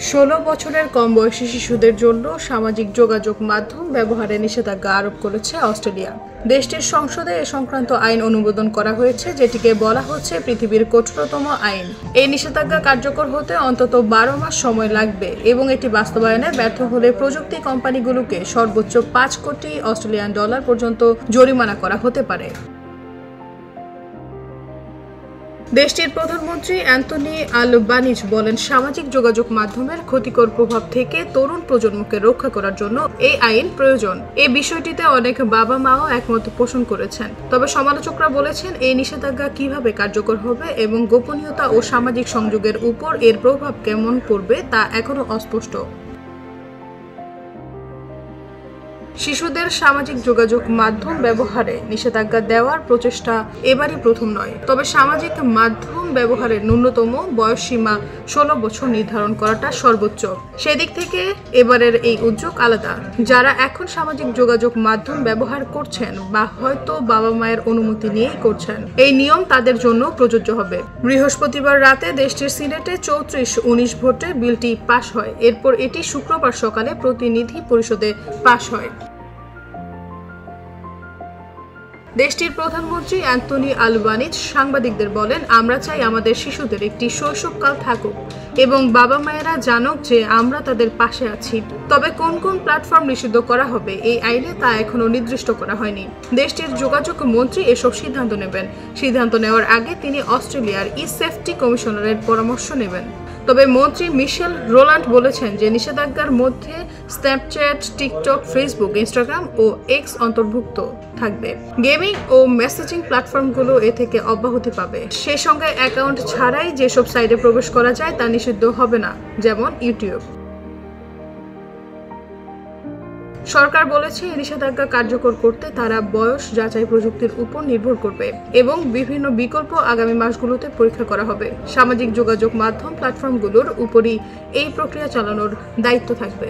16 বছরের কম বয়সী শিশুদের জন্য সামাজিক যোগাযোগ মাধ্যম ব্যবহারে নিষেধাজ্ঞা আরোপ করেছে অস্ট্রেলিয়া। দেশটির সংসদে এ সংক্রান্ত আইন অনুমোদন করা হয়েছে, যেটিকে বলা হচ্ছে পৃথিবীর কঠোরতম আইন। এই নিষেধাজ্ঞা কার্যকর হতে অন্তত 12 মাস সময় লাগবে এবং এটি বাস্তবায়নে ব্যর্থ হলে প্রযুক্তি কোম্পানিগুলোকে সর্বোচ্চ $5 কোটি পর্যন্ত জরিমানা করা হতে পারে। দেশটির প্রধানমন্ত্রী অ্যান্থনি আলবানিজ বলেন, সামাজিক যোগাযোগ মাধ্যমের ক্ষতিকর প্রভাব থেকে তরুণ প্রজন্মকে রক্ষা করার জন্য এই আইন প্রয়োজন। এই বিষয়টিতে অনেক বাবা মাও একমত পোষণ করেছেন। তবে সমালোচকরা বলেছেন, এই নিষেধাজ্ঞা কিভাবে কার্যকর হবে এবং গোপনীয়তা ও সামাজিক সংযোগের উপর এর প্রভাব কেমন পড়বে তা এখনো অস্পষ্ট। শিশুদের সামাজিক যোগাযোগ মাধ্যম ব্যবহারে নিষেধাজ্ঞা দেওয়ার প্রচেষ্টা এবারই প্রথম নয়। তবে সামাজিক মাধ্যম ব্যবহারের ন্যূনতম বয়সসীমা 16 বছর নির্ধারণ করাটা সর্বোচ্চ। সেদিক থেকে এবারের এই উদ্যোগ আলাদা। যারা এখন সামাজিক যোগাযোগ মাধ্যম ব্যবহার করছেন বা হয়তো বাবা মায়ের অনুমতি নিয়েই করছেন, এই নিয়ম তাদের জন্য প্রযোজ্য হবে। বৃহস্পতিবার রাতে দেশটির সিনেটে 34-19 ভোটে বিলটি পাশ হয়। এরপর এটি শুক্রবার সকালে প্রতিনিধি পরিষদে পাশ হয়। দেশটির প্রধানমন্ত্রী অ্যান্থনি আলবানিজ সাংবাদিকদের বলেন, আমরা চাই আমাদের শিশুদের একটি শৈশবকাল থাকুক এবং বাবা মায়েরা জানুক যে আমরা তাদের পাশে আছি। তবে কোন কোন প্ল্যাটফর্ম নিষিদ্ধ করা হবে এই আইনে তা এখনো নির্দিষ্ট করা হয়নি। দেশটির যোগাযোগ মন্ত্রী এসব সিদ্ধান্ত নেবেন। সিদ্ধান্ত নেওয়ার আগে তিনি অস্ট্রেলিয়ার ই-সেফটি কমিশনারের পরামর্শ নেবেন। তবে মন্ত্রী মিশেল রোল্যান্ড বলেছেন যে নিষেধাজ্ঞার মধ্যে স্ন্যাপচ্যাট, টিকটক, ফেসবুক, ইনস্টাগ্রাম ও এক্স অন্তর্ভুক্ত থাকবে। গেমিং ও মেসেজিং প্ল্যাটফর্মগুলো এ থেকে অব্যাহতি পাবে। সেই সঙ্গে অ্যাকাউন্ট ছাড়াই যেসব সাইটে প্রবেশ করা যায় তা নিষিদ্ধ হবে না, যেমন ইউটিউব। সরকার বলেছে, এই নিষেধাজ্ঞা কার্যকর করতে তারা বয়স যাচাই প্রযুক্তির উপর নির্ভর করবে এবং বিভিন্ন বিকল্প আগামী মাসগুলোতে পরীক্ষা করা হবে। সামাজিক যোগাযোগ মাধ্যম প্ল্যাটফর্মগুলোর উপরই এই প্রক্রিয়া চালানোর দায়িত্ব থাকবে।